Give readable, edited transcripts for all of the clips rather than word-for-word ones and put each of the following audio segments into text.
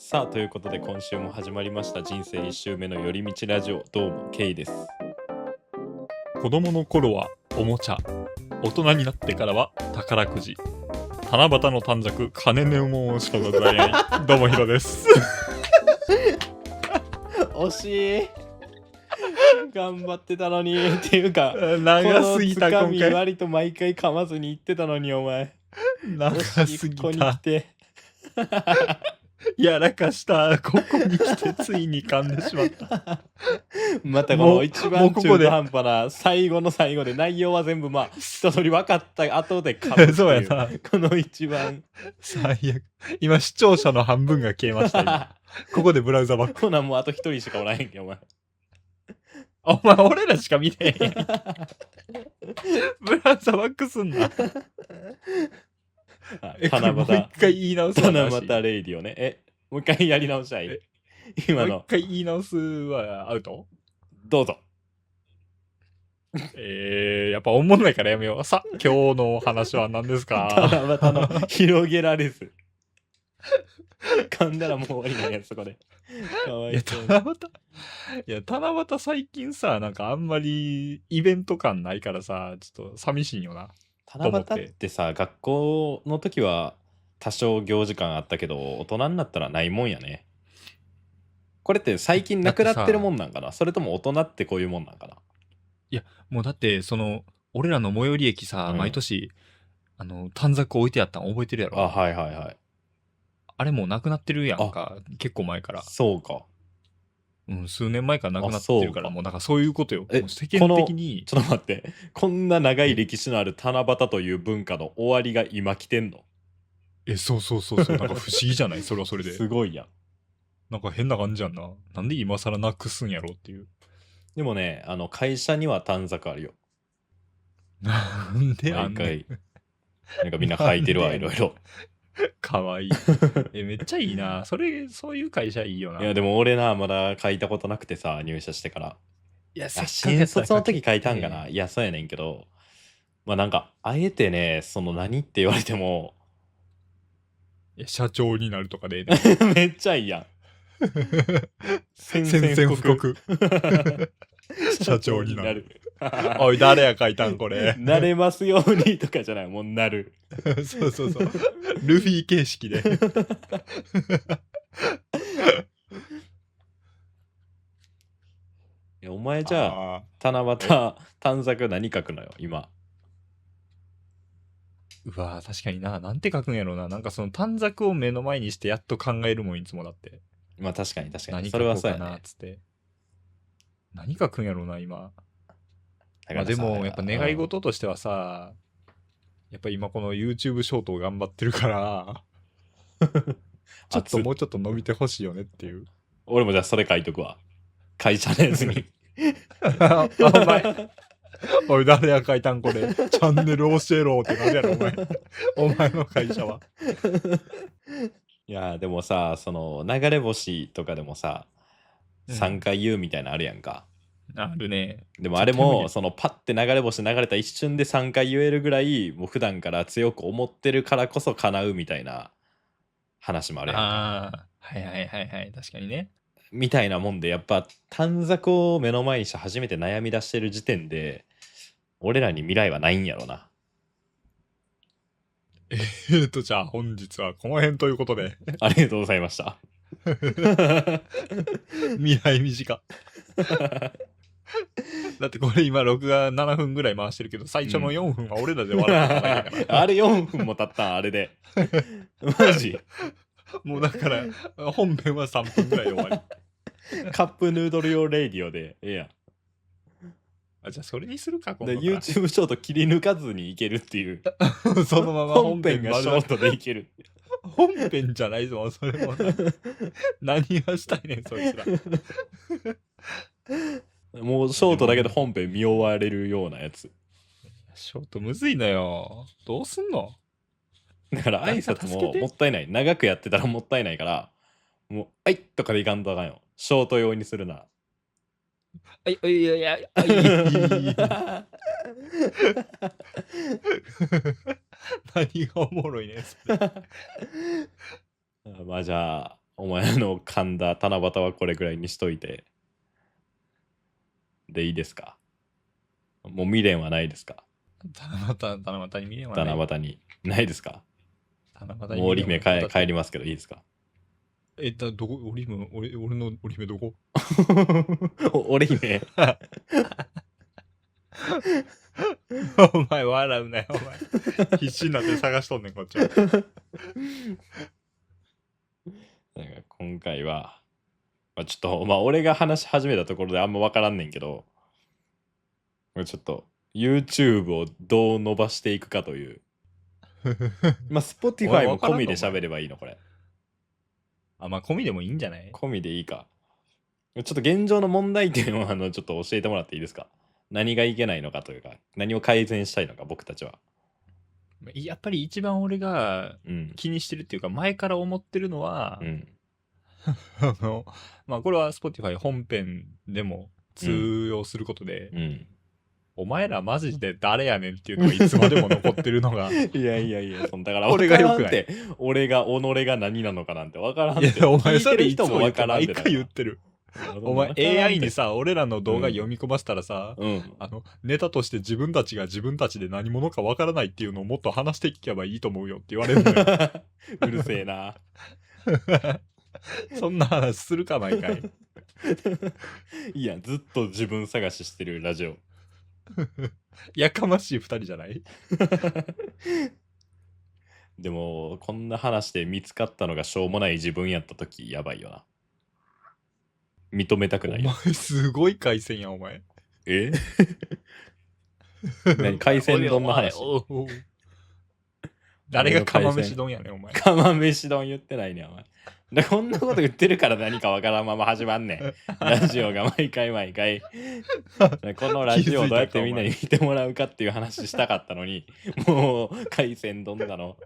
さあということで今週も始まりました人生1周目の寄り道ラジオ。どうもケイです。子供の頃はおもちゃ、大人になってからは宝くじ、七夕の短冊、金のもんしかございない。どうもヒロです。惜しい。頑張ってたのにっていうか長すぎた。このつかみ今回割と毎回噛まずに言ってたのにお前長すぎここに来た。てやらかした。ここに来てついに噛んでしまった。またこの一番もうここで中途半端な最後の最後で内容は全部一通り分かった後で噛むっていうそうやな。この一番最悪。今視聴者の半分が消えました今。ここでブラウザバック。ほなもうあと一人しかおらへんけお前お前俺らしか見てへんやん。ブラウザバックすんな。七夕もう一回言い直すわ。七夕レイディオね。もう一回やり直したい。今のもう一回言い直すはアウト。どうぞ。やっぱおもんないからやめよう。さ、今日の話は何ですか？七夕の広げられず。噛んだらもう終わりなんやそこで。かわいや、いそうに。七夕最近さ、なんかあんまりイベント感ないからさ、ちょっと寂しいんよな。七夕ってさ、学校の時は多少行事感あったけど、大人になったらないもんやね。これって最近なくなってるもんなんかな、それとも大人ってこういうもんなんかな。いや、もうだって、俺らの最寄り駅さ、うん毎年、短冊置いてあったん覚えてるやろ？はいはいはい。あれもうなくなってるやんか。結構前から。そうか。数年前からなくなってるから、あそうかもうなんかそういうことよ。もう世この間的に。ちょっと待って。こんな長い歴史のある七夕という文化の終わりが今来てんの？そうそう。なんか不思議じゃない？それはそれで。すごいやん。なんか変な感じやんな。なんで今更なくすんやろっていう。でもね、会社には短冊あるよ。なんであんねん。毎回。なんかみんな書いてるわ、なんでいろいろ。かわいい。めっちゃいいな。そういう会社いいよな。いや、でも俺な、まだ書いたことなくてさ、入社してから。いや、新卒の時書いたんかな。ね。いや、そうやねんけど、まあなんか、あえてね、何って言われても、いや社長になるとかで、めっちゃいいやん。宣宣戦布告。社長になる。おい、誰や書いたんこれ。なれますようにとかじゃない、もうなる。そう。ルフィ形式で。いやお前じゃあ、七夕短冊何書くのよ、今。うわ確かにな。なんて書くんやろうな。なんかその短冊を目の前にしてやっと考えるもん、いつもだって。まあ確かに。何書それはこうかな、そうやね。つって。何書くんやろうな、今。まあでだからさもやっぱ願い事としてはさ、やっぱ今この YouTube ショートを頑張ってるからちょっともうちょっと伸びてほしいよねっていう。俺もじゃあそれ書いとくわ。会社のやつに。お前おい誰や書いたんこれ。チャンネル教えろってなるやろお前。お前の会社は。いやでもさ、流れ星とかでもさ、3回言うみたいなのあるやんか。あるね。でもあれもパッて流れ星流れた一瞬で3回言えるぐらいもう普段から強く思ってるからこそ叶うみたいな話もあるやんか。はい確かにね。みたいなもんで、やっぱ短冊を目の前にして初めて悩み出してる時点で俺らに未来はないんやろな。じゃあ本日はこの辺ということでありがとうございました。未来短。だってこれ今録画7分ぐらい回してるけど、最初の4分は俺らで笑ってただけから。あれ4分も経ったんあれで。マジもうだから本編は3分ぐらいで終わり。カップヌードル用レイディオでええやん。じゃあそれにするか、今で度から。 YouTube ショート切り抜かずにいけるっていう。そのまま本編がショートでいける。本編じゃないぞ、それも。何がしたいねん、そいつら。もうショートだけで本編見終われるようなやつ。ショートむずいのよ。どうすんの？だから挨拶ももったいない。長くやってたらもったいないから、もう、はいとかでいかんとあかんよ。ショート用にするな。いや。何がおもろいねん、それ。まあじゃあ、お前の噛んだ七夕はこれぐらいにしといて。でいいですか？もう未練はないですか？七夕に未練はない。七夕に。ないですか？七夕にもう織姫未練は帰りますけどいいですか？どこ、織姫、俺の織姫どこ？織姫。お前笑うなよ、お前。必死になって探しとんねん、こっちは。なんか今回は、ちょっと、俺が話し始めたところであんま分からんねんけど、ちょっと YouTube をどう伸ばしていくかという。Spotify も込みで喋ればいいのこれ。込みでもいいんじゃない？込みでいいか。ちょっと現状の問題点をちょっと教えてもらっていいですか？何がいけないのかというか、何を改善したいのか、僕たちは。やっぱり一番俺が気にしてるっていうか、前から思ってるのは、これは Spotify 本編でも通用することで、お前らマジで誰やねんっていうのがいつまでも残ってるのが。いや、だから俺がよくない。己が何なのかなんて分からんって。お前それいつも分からんって。毎回言ってる。お前 AI にさ、俺らの動画読み込ませたらさ、ネタとして自分たちが自分たちで何者か分からないっていうのをもっと話していけばいいと思うよって言われるんだよ。うるせえな。そんな話するか毎回。いや、ずっと自分探ししてるラジオ。やかましい2人じゃない？でもこんな話で見つかったのがしょうもない自分やった時やばいよな。認めたくない。お前すごい回線やお前。何海鮮丼の話？誰が釜飯丼やねんお前。釜飯丼言ってないねんお前。こんなこと言ってるから何かわからんまま始まんねん。ラジオが毎回。このラジオをどうやってみんなに見てもらうかっていう話したかったのに、もう海鮮丼だの、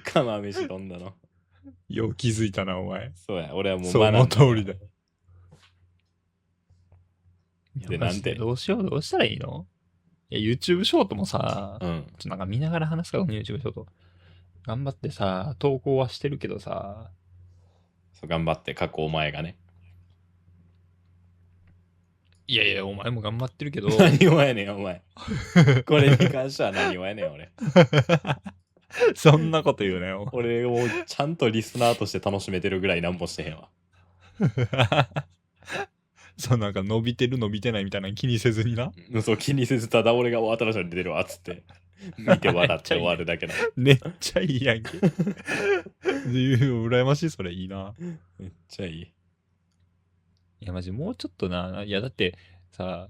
釜飯丼だの。よう気づいたなお前。そうや、俺はもうその通りだ。で、なんでどうしたらいいの？YouTube ショートもさ、なんか見ながら話すから、YouTube ショート。頑張ってさ、投稿はしてるけどさ。そう頑張って過去お前がね。いや、お前も頑張ってるけど。何をやねん、お前。これに関しては何をやねん、俺。そんなこと言うなよ。俺をちゃんとリスナーとして楽しめてるぐらい何もしてへんわ。そうなんか伸びてる伸びてないみたいなの気にせずにな。そう気にせずただ俺が新しいの出てるわっつって見て笑って終わるだけだ。めっちゃいいやんけ。羨ましい、それいいな。めっちゃいい。いやマジもうちょっとな。いやだってさ、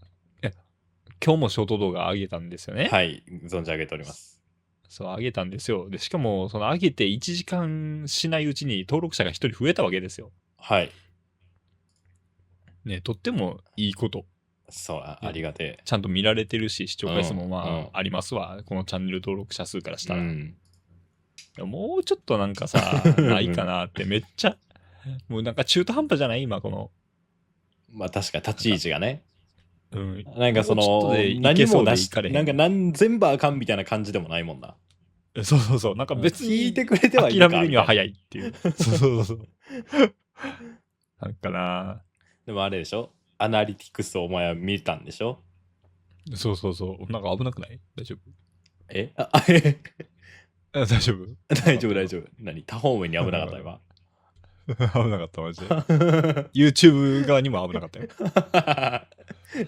今日もショート動画上げたんですよね。はい、存じ上げております。そう上げたんですよ。でしかもその上げて1時間しないうちに登録者が1人増えたわけですよ。はい。ね、とってもいいこと。そう、ありがてえ。ちゃんと見られてるし、視聴回数もありますわ。このチャンネル登録者数からしたら。もうちょっとなんかさ、ないかなってめっちゃ、もうなんか中途半端じゃない今この。確かに立ち位置がね。なんかその、何も出し、なんか全部あかんみたいな感じでもないもんな。そう。なんか別に聞いてくれてはいるか。諦めるには早いっていう。そう。なんかな。でもあれでしょ？アナリティクスをお前は見たんでしょ？そう。なんか危なくない？大丈夫？大丈夫？大丈夫。何？多方面に危なかった今。危なかったマジで。YouTube 側にも危なかったよ。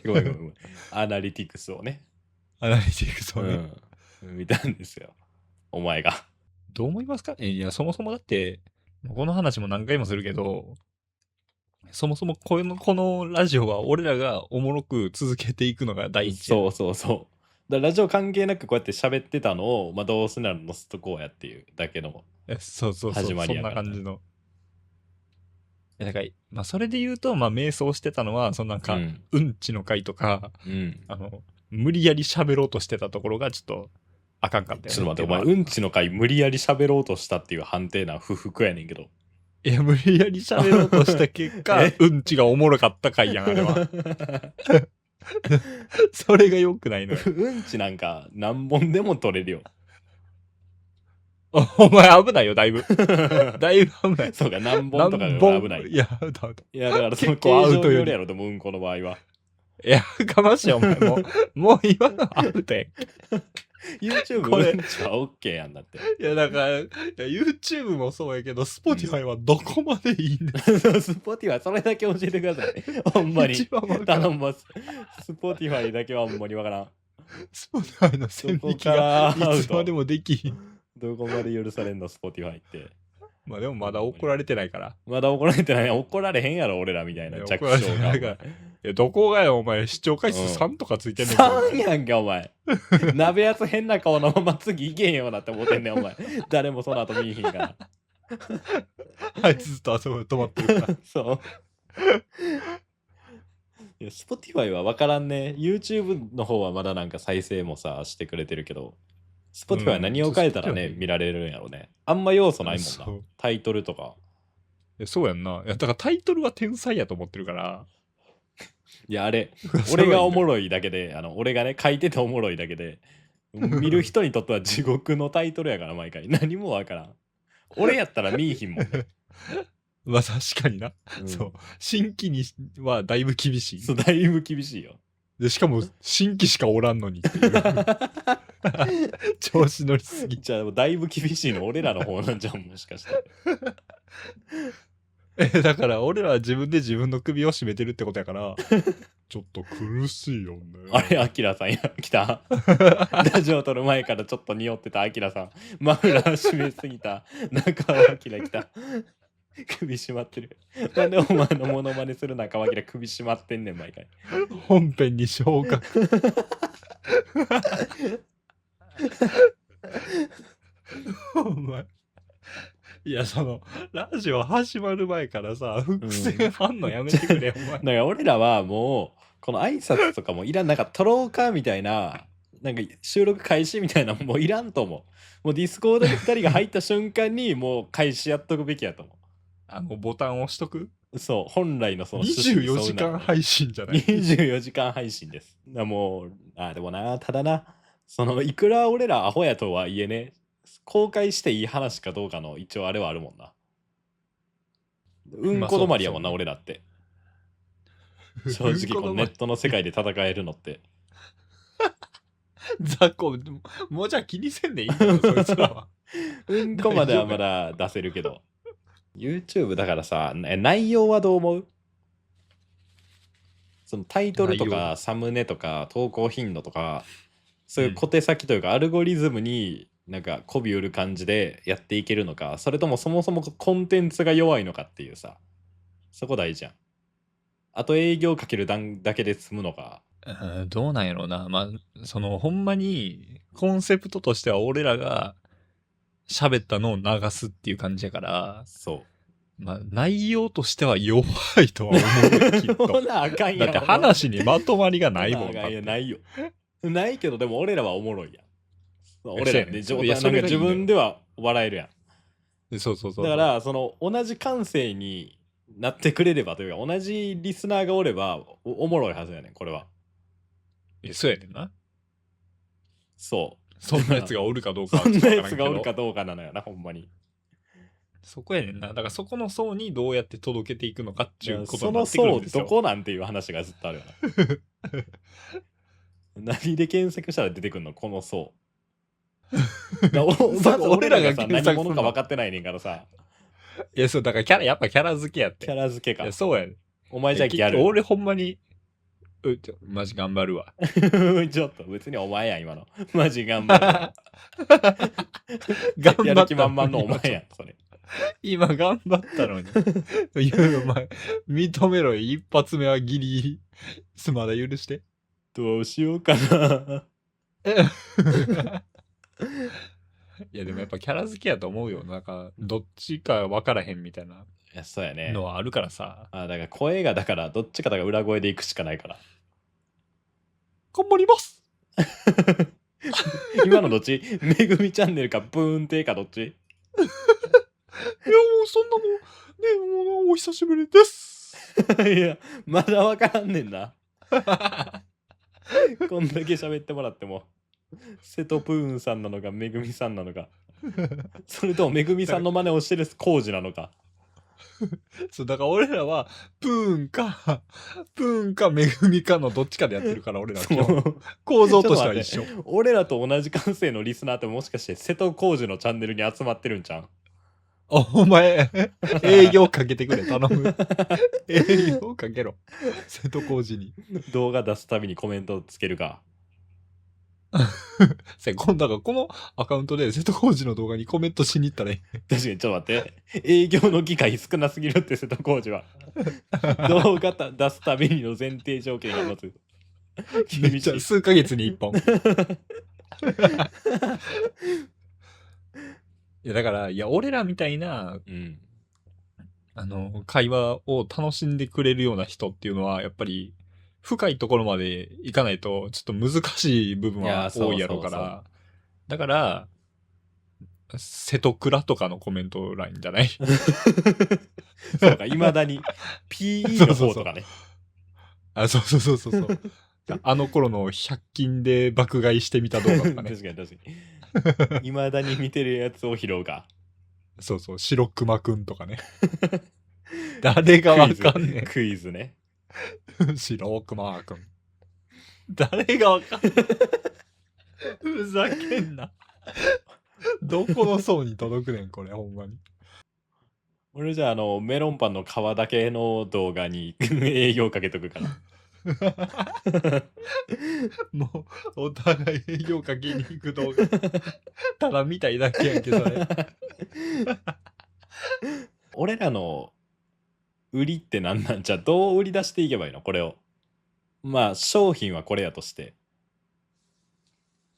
ごめん。アナリティクスをね。見たんですよ。お前が。どう思いますか？いや、そもそもだって、この話も何回もするけど、そもそもこのラジオは俺らがおもろく続けていくのが第一。そう。だラジオ関係なくこうやって喋ってたのを、どうせなら載せとこうやっていうだけの始まりやから。そんな感じの。だから、それで言うと、瞑想してたのは、なんか、うんちの回とか、無理やり喋ろうとしてたところがちょっとあかんかったよね。ちょっと待って、お前、うんちの回無理やり喋ろうとしたっていう判定な不服やねんけど。いや、無理やり喋ろうとした結果、うんちがおもろかった回やん、あれは。それが良くないのよ。うんちなんか何本でも取れるよ。お前危ないよ、だいぶ。だいぶ危ない。そうか、何本とかが危ない。いや、だいや、だからその結構アウトより形状によるやろ、でもうんこの場合は。いや、かましいお前もう今のアウトやん。YouTube これうんちは OK やんだって。いや、だから、YouTube もそうやけど、Spotify はどこまでいいんですか、スポティファイそれだけ教えてください。ほんまに。一番わからん。頼みます。スポティファイだけはほんまにわからん。Spotify の線引きがいつまでもできひん。どこまで許されんの、スポティファイって。まあでもまだ怒られてないから。まだ怒られてない。怒られへんやろ、俺らみたいな。怒られてないから。いや、どこがよ、お前、視聴回数3とかついてんねんけど。3やんけ、お前。鍋やつ変な顔のまま次行けへんようなって思ってんねん、お前。誰もその後見えへんから。あいつずっとあそこで止まってるから。そう。いや、Spotify は分からんね。YouTube の方はまだなんか再生もさ、してくれてるけど、Spotify は何を変えたらね、見られるんやろね。あんま要素ないもんな。タイトルとか。いやそうやんな。いやだからタイトルは天才やと思ってるから。いや、あれ、俺がおもろいだけで、俺がね、書いてておもろいだけで、見る人にとっては地獄のタイトルやから、毎回。何もわからん。俺やったら見いひんもん、ね。まあ確かにな。そう。新規にはだいぶ厳しい。そう、だいぶ厳しいよ。で、しかも新規しかおらんのにっていう。調子乗りすぎ。じゃあ、だいぶ厳しいの俺らの方なんじゃん、もしかして。だから俺らは自分で自分の首を絞めてるってことやからちょっと苦しいよね。あれ、アキラさんや、来た。ラジオ撮る前からちょっと匂ってたアキラさん。マフラー締めすぎた。中尾アキラ来た。首締まってる。なんでお前のモノマネする中尾アキラ首締まってんねん、毎回。本編に昇格。お前。いや、ラジオ始まる前からさ、伏線あんのやめてくれ、お前。だから俺らはもう、この挨拶とかもいらん、なんか撮ろうかみたいな、なんか収録開始みたいなもういらんと思う。もうディスコードで2人が入った瞬間にもう開始やっとくべきやと思う。ボタン押しとく？そう、本来のその24時間配信じゃない？ 24時間配信です。もう、でもな、ただな、いくら俺らアホやとはいえね、公開していい話かどうかの一応あれはあるもんな。うんこ止まりやもんな、俺らって。正直、このネットの世界で戦えるのって。雑魚、もうじゃあ気にせんでいいんだよ、そいつらは。うんこまではまだ出せるけど。YouTube だからさ、内容はどう思う？そのタイトルとかサムネとか投稿頻度とか、そういう小手先というかアルゴリズムになんか媚び売る感じでやっていけるのか、それともそもそもコンテンツが弱いのかっていうさ、そこ大事じゃん。あと営業かけるだけで済むのか。どうなんやろうな。まあ、ほんまにコンセプトとしては俺らが喋ったのを流すっていう感じやから、そう。まあ、内容としては弱いとは思うよ、きっと。なあかんやだって話にまとまりがないもん。いや、ないよ。ないけど、でも俺らはおもろいやん。俺らね、いやそれがいい自分では笑えるやん。そうそうそう。だから、同じ感性になってくれればというか、同じリスナーがおればおもろいはずやねん、これは。そうやねんな。そう。そんなやつがおるかどうかはそんなやつがおるかどうかなのよな、ほんまに。そこやねんな。だからそこの層にどうやって届けていくのかっていうことになってくるんですよ。その層どこなんていう話がずっとあるよな。何で検索したら出てくるのこの層。まず俺らがさ、何者か分かってないねんからさ。いや、そう、だからやっぱキャラ付けやって。キャラ付けか。いや、そうやねん。お前じゃギャル。俺ほんまに、マジ頑張るわ。ちょっと、別にお前やん、今の。マジ頑張るわ。頑張った。やる気満々のお前やん、それ。今頑張ったのに。いや、お前、認めろよ。一発目はギリギリ。まだ許して。どうしようかな。いや、でもやっぱキャラ付けやと思うよ。なんか、どっちか分からへんみたいな。いや、そうやね。のはあるからさ。だから声が、だからどっちかが裏声でいくしかないから。頑張ります今のどっち？めぐみチャンネルかブーン亭かどっち？いや、もうそんなもん、ね、もうお久しぶりです。いや、まだわからんねんな。こんだけ喋ってもらっても。瀬戸プーンさんなのか、めぐみさんなのか。それともめぐみさんの真似をしてるコウジなのか。そう、だから俺らは、プーンかめぐみかのどっちかでやってるから、俺ら今日。構造としては一緒。俺らと同じ感性のリスナーってもしかして瀬戸康史のチャンネルに集まってるんちゃう？お前、営業かけてくれ、頼む。営業かけろ。瀬戸康史に。動画出すたびにコメントつけるか。今度はこのアカウントで瀬戸康史の動画にコメントしに行ったらいい。確かにちょっと待って。営業の機会少なすぎるって瀬戸康史は。動画出すたびにの前提条件がまず。めっちゃ数ヶ月に一本。いやだから、いや俺らみたいな、会話を楽しんでくれるような人っていうのは、やっぱり、深いところまでいかないと、ちょっと難しい部分は多いやろうから、だから、瀬戸倉とかのコメント欄じゃない？そうか、いまだに PE の方とかね。そう。あの頃の100均で爆買いしてみた動画とかね。確かに。いまだに見てるやつを拾うか。そう、白熊くんとかね。誰がわかんねえ。クイズね。白熊くん。誰がわかんねえ。ふざけんな。どこの層に届くねん、これ、ほんまに。俺じゃあ、メロンパンの皮だけの動画に営業かけとくから。もう、お互い営業かけに行く動画。ただ見たいだけやんけ、それ。俺らの売りって何なんじゃ、どう売り出していけばいいのこれを。まあ、商品はこれやとして。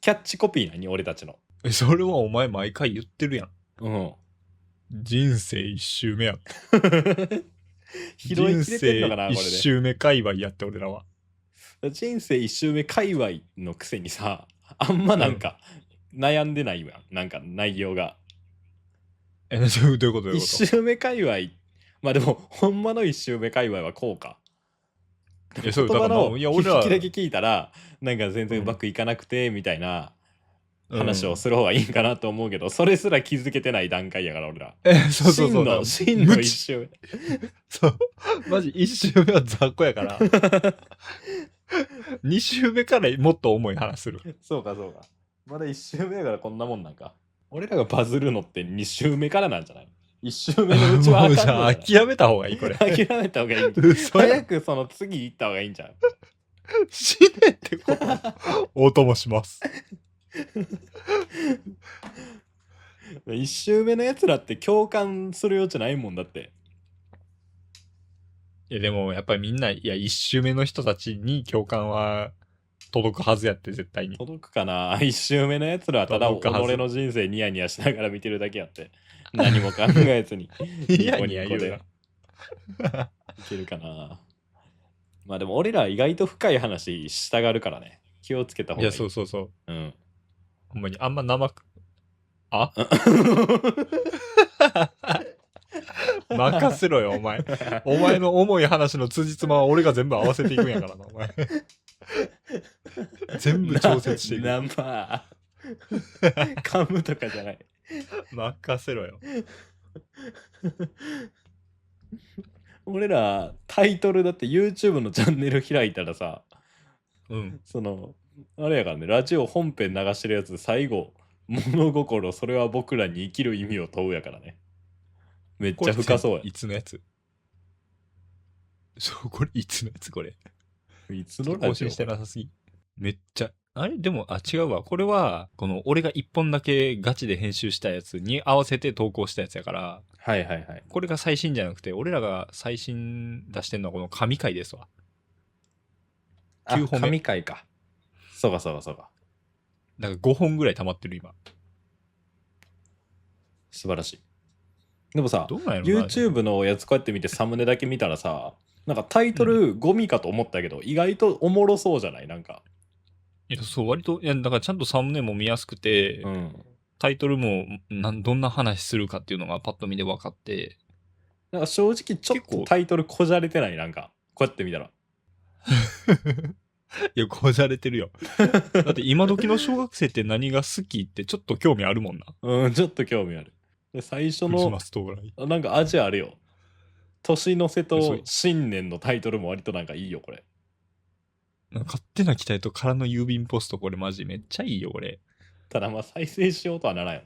キャッチコピー何俺たちの。それはお前毎回言ってるやん。うん。人生一周目やって。拾いきれてんのかなこれで。人生一周目界隈やって俺らは。人生一周目界隈のくせにさ、あんまなんか悩んでないわ。なんか内容が。どういうこと？一周目界隈。まあでも、ほんまの一周目界隈はこうか。言葉の引きだけ聞いたら、なんか全然うまくいかなくて、みたいな話をする方がいいんかなと思うけど、それすら気づけてない段階やから、俺ら。真の一周目。そう。マジ一周目は雑魚やから。2周目からもっと重い話する。そうか。まだ1周目やからこんなもんなんか。俺らがバズるのって2周目からなんじゃない？ 1 周目のうちはじゃあ諦めた方がいいこれ。諦めた方がいい。早くその次行った方がいいんじゃん。死ねってこと。お供します。1周目のやつらって共感する余地ないもんだって。いやでもやっぱりみんな、いや1周目の人たちに共感は届くはずやって絶対に。届くかな？ 1 周目のやつらはただ己の人生ニヤニヤしながら見てるだけやって。何も考えずに。ニヤニヤ言うな。いけるかな。まあでも俺ら意外と深い話したがるからね。気をつけた方がいい。いやそう。うん。ほんまにあんま生く。あ任せろよ、お前。お前の重い話の辻褄は俺が全部合わせていくんやからな、お前。全部調節していく。生。噛むとかじゃない。任せろよ。俺らタイトルだって YouTube のチャンネル開いたらさ、そのあれやからね、ラジオ本編流してるやつ最後物心それは僕らに生きる意味を問うやからね。めっちゃ深そうや。いつのやつ？そう、これいつのやつこれ。いつのラジオ更新してなさすぎ。めっちゃ。あれでも、違うわ。これは、この、俺が一本だけガチで編集したやつに合わせて投稿したやつやから。はい。これが最新じゃなくて、俺らが最新出してんのはこの神回ですわ。9本目。神回か。そうか。なんか5本ぐらい溜まってる今。素晴らしい。でもさ、YouTube のやつこうやって見てサムネだけ見たらさ、なんかタイトルゴミかと思ったけど、意外とおもろそうじゃない？なんか。いや、そう、割と、いや、だからちゃんとサムネも見やすくて、タイトルもどんな話するかっていうのがパッと見で分かって、なんか正直ちょっとタイトルこじゃれてない？なんか、こうやって見たら。いや、こじゃれてるよ。だって今時の小学生って何が好きってちょっと興味あるもんな。うん、ちょっと興味ある。で最初のクリスマ、ス到来。なんか味あるよ。年の瀬とそう新年のタイトルも割となんかいいよ、これ。なんか勝手な期待と空の郵便ポスト、これマジめっちゃいいよ、これ。ただまあ再生しようとはならんよ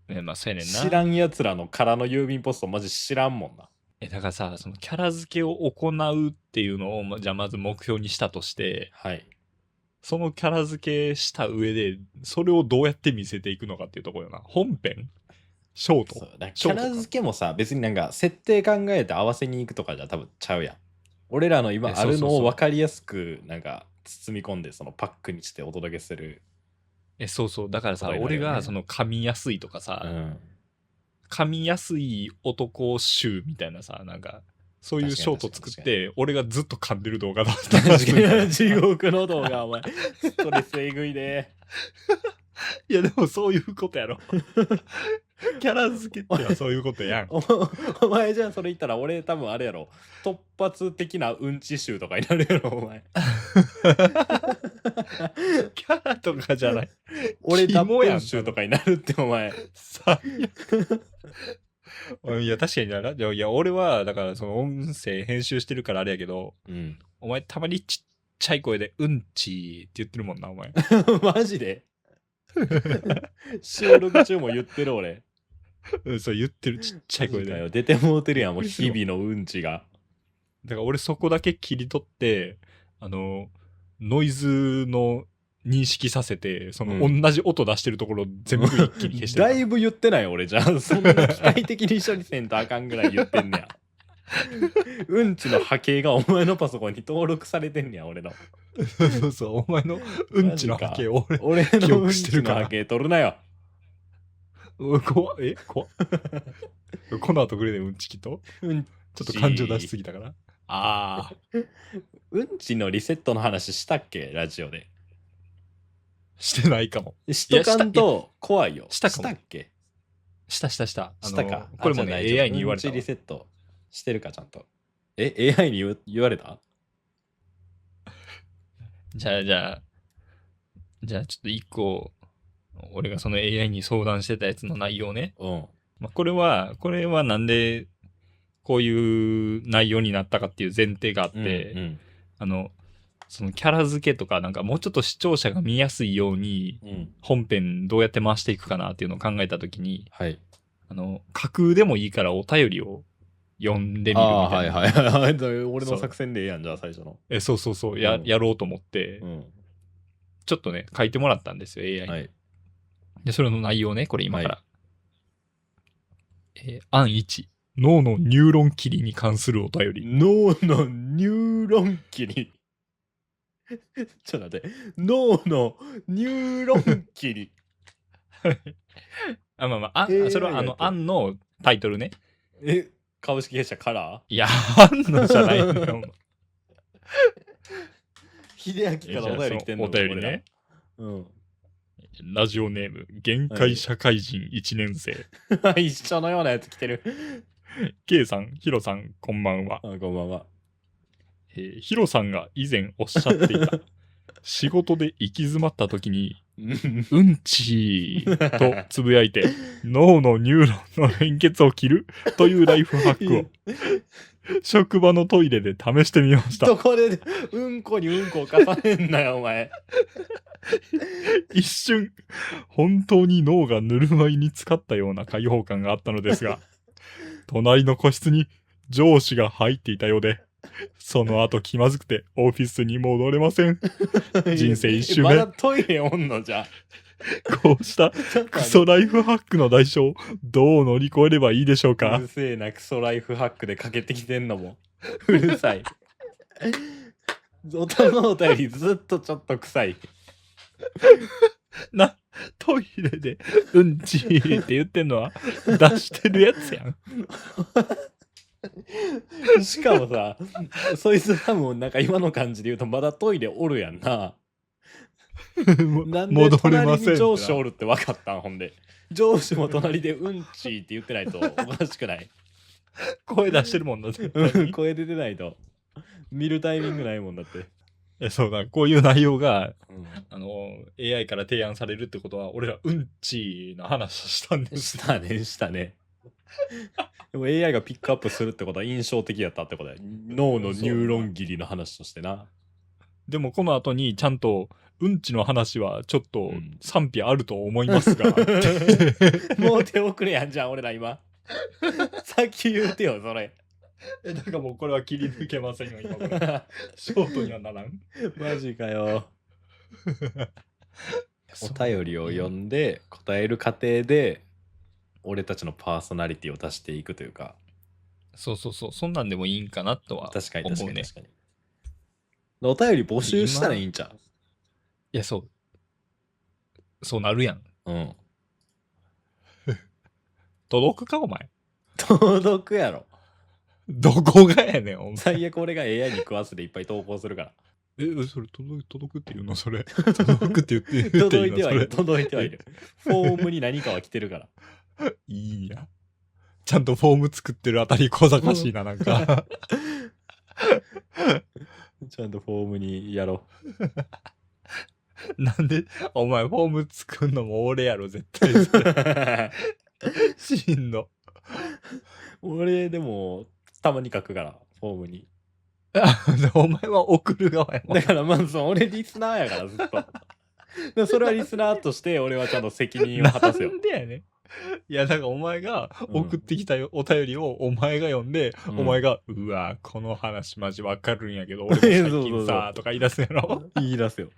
な。ね、まあそうやねんな。知らんやつらの空の郵便ポストマジ知らんもんな。だからさ、そのキャラ付けを行うっていうのを、じゃあまず目標にしたとして、はい。そのキャラ付けした上で、それをどうやって見せていくのかっていうところよな。本編ショートそうだからキャラ付けもさ、別になんか設定考えて合わせに行くとかじゃ多分ちゃうやん。俺らの今あるのを分かりやすくなんか包み込んでそのパックにしてお届けする。そうそう。だからさ、ことになるよね俺がその噛みやすいとかさ、うん。噛みやすい男集みたいなさ、なんか、そういうショート作っ確て、俺がずっと噛んでる動画出して確かに地獄の動画お前ストレスえぐいで。いやでもそういうことやろ。キャラ付けってはそういうことやん。お前じゃあそれ言ったら俺多分あれやろ、突発的なうんち集とかになるやろお前。キャラとかじゃない。俺脱キモやん粉集とかになるってお前。最悪。いや確かにな。いや俺はだからその音声編集してるからあれやけど、うん。お前たまにちっちゃい声でうんちって言ってるもんなお前。マジで収録中も言ってる俺。そう言ってるちっちゃい声で。マジかよ出てもうてるやんもう日々のうんちが。だから俺そこだけ切り取って、ノイズの認識させて、その同じ音出してるところ全部一気に消してるから。だいぶ言ってない俺じゃあそんな機械的に処理せんとあかんぐらい言ってんねや。うんちの波形がお前のパソコンに登録されてんねや俺の。そうそう、お前のうんちの波形を俺記のうん憶してちるから。の波形取るなよ。怖っ。怖っ。この後くれねうんちきとうんちょっと感情出しすぎたから。ああ。うんちのリセットの話したっけラジオで。してないかも。しとかんと怖いよ。したかもっけした。したか。これもね、AI に言われたわ。うんちリセットしてるかちゃんと。AI に言われた？じゃあちょっと一個、俺がその AI に相談してたやつの内容ね。うん。まあ、これはなんでこういう内容になったかっていう前提があって、そのキャラ付けとかなんかもうちょっと視聴者が見やすいように本編どうやって回していくかなっていうのを考えたときに、はい。架空でもいいからお便りを読んでみるみたいな。はいはいはい。俺の作戦でええやんじゃあ最初の。そう、やろうと思って、ちょっとね、書いてもらったんですよ、AI に。はい、で、それの内容ね、これ今から。案1、脳のニューロン切りに関するお便り。脳のニューロン切りちょっと待って。脳のニューロン切りまあ、それは案のタイトルね。株式会社カラー？いや、案のじゃないのよ。秀明からお便り来てんの？お便りね。ラジオネーム、限界社会人1年生。一緒のようなやつ来てる。K さん、ヒロさん、こんばんは。こんばんは。ヒロさんが以前おっしゃっていた、仕事で行き詰まった時に、うんちーとつぶやいて、脳のニューロンの連結を切るというライフハックを、職場のトイレで試してみました。どこでうんこにうんこを重ねんなよ、お前。一瞬、本当に脳がぬるま湯に浸かったような開放感があったのですが、隣の個室に上司が入っていたようで、その後気まずくてオフィスに戻れません。人生一周目。まだトイレおんのじゃ。こうしたクソライフハックの代償をどう乗り越えればいいでしょうか。うるせえな、クソライフハックでかけてきてんのも。うるさい。音のお便りずっとちょっと臭い。トイレでうんちって言ってんのは出してるやつやん。しかもさ、そいつ多分なんか今の感じで言うとまだトイレおるやんな。なんで隣に上司おるって分かったん？ほんで上司も隣でうんちって言ってないとおかしくない？声出してるもんな。声出てないと。見るタイミングないもんだって。そうだ、こういう内容が、うん、AI から提案されるってことは、俺らうんちの話したんですしたね、したね。でも AI がピックアップするってことは印象的やったってことだよ。脳のニューロン切りの話としてな。でもこの後にちゃんと、うんちの話はちょっとうん賛否あると思いますが、もう手遅れやんじゃん、俺ら今。さっき言うてよ、それ。だからもうこれは切り抜けませんよ、今これ。ショートにはならん。マジかよ。お便りを読んで答える過程で俺たちのパーソナリティを出していくというか。そうそうそう、そんなんでもいいんかなとは確かに思うね。確かに確かに。お便り募集したらいいんちゃう？いや、そうなるやん。うん。届くか、お前。届くやろ。どこがやねん、お前。最悪俺が AI に食わせていっぱい投稿するから。それ届くって言うのそれ。届くって言って届いてはいる。届いてはいる。フォームに何かは来てるから。いいや。ちゃんとフォーム作ってるあたり小賢しいな、なんか。ちゃんとフォームにやろう。なんで、お前フォーム作んのも俺やろ、絶対それ。しんど。俺でもたまに書くからフォームに。お前は送る側やもん。だからまず俺リスナーやからずっと。でもそれはリスナーとして俺はちゃんと責任を果たすよ。なんでやねん。いや、だからお前が送ってきたお便りをお前が読んで、お前が、うわ、この話マジわかるんやけど、俺も最近さ、とか言い出すやろ。言い出すよ。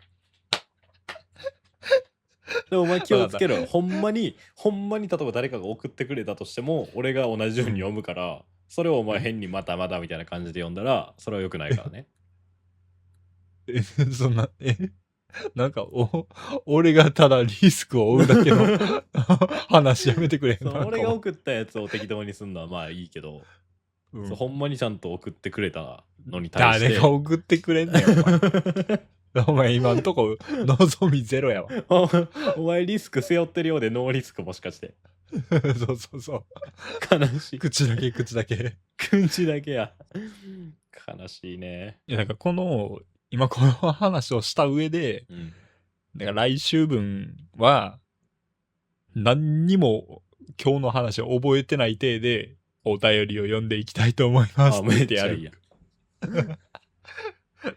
でもお前気をつけろ。ほんまに例えば誰かが送ってくれたとしても、俺が同じように読むから、それをお前変にまたまたみたいな感じで読んだら、それは良くないからね。そんな、なんか俺がただリスクを負うだけの話やめてくれ。俺が送ったやつを適当にすんのはまあいいけど、ほんまにちゃんと送ってくれたのに対して。誰が送ってくれんねん、お前。お前今んとこ望みゼロやわ。お前リスク背負ってるようでノーリスクもしかして。そうそうそう。悲しい。口だけ。口だけや。悲しいね。いや、なんか今この話をした上で、だから来週分は、何にも今日の話を覚えてない体で、お便りを読んでいきたいと思いますって言ってやる。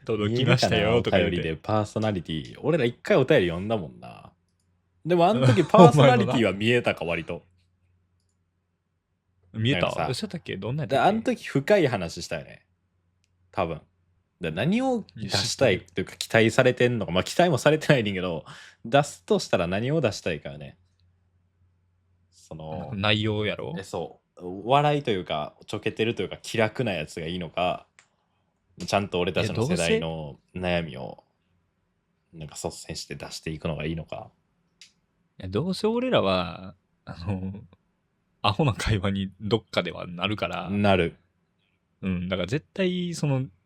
届きましたよとか言って。お便りでパーソナリティ、俺ら一回お便り読んだもんな。でもあの時パーソナリティは見えたか割と。見えた？どうしたっけ？どんなやったっけ？あの時深い話したよね。多分。何を出したいというか期待されてんのか、まあ期待もされてないねんけど、出すとしたら何を出したいかよね。その内容やろ？そう笑いというかちょけてるというか気楽なやつがいいのか、ちゃんと俺たちの世代の悩みをなんか率先して出していくのがいいのか。いやどうせ俺らはアホな会話にどっかではなるから。なる。だから絶対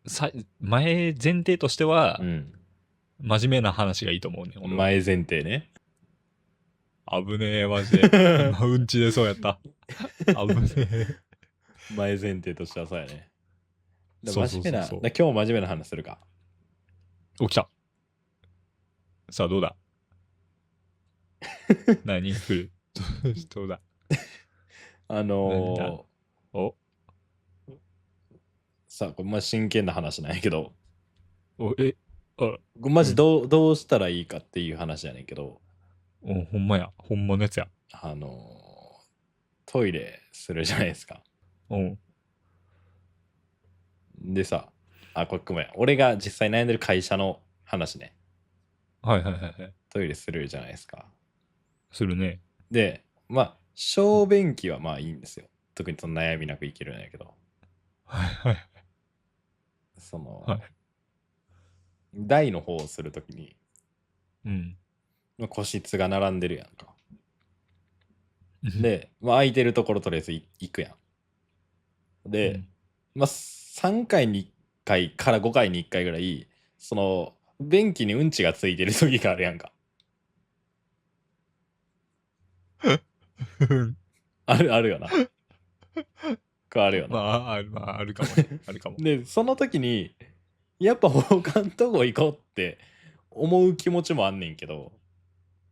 前提としては、真面目な話がいいと思うね。前前提ね。危ねえ、マジで。今うんちでそうやった。危ねえ。前前提としてはそうやね。真面目な、今日真面目な話するか。起きた。さあ、どうだ何来るどうださあ、これ真剣な話なんやけど。マジどうしたらいいかっていう話やねんけど。ほんまや。ほんまのやつや。トイレするじゃないですか。でさ、これごめん。俺が実際悩んでる会社の話ね。はい。トイレするじゃないですか。するね。で、まあ、小便器はまあいいんですよ。特にその悩みなくいけるんやけど。はい。台の方をするときに、個室が並んでるやんか。で、空いてるところとりあえず行くやん。で、3回に1回から5回に1回ぐらい、便器にうんちがついてる時があるやんか。あるよな。あるよな。あるかもね。あるかも。で、その時に、やっぱ他んとこ行こうって思う気持ちもあんねんけど、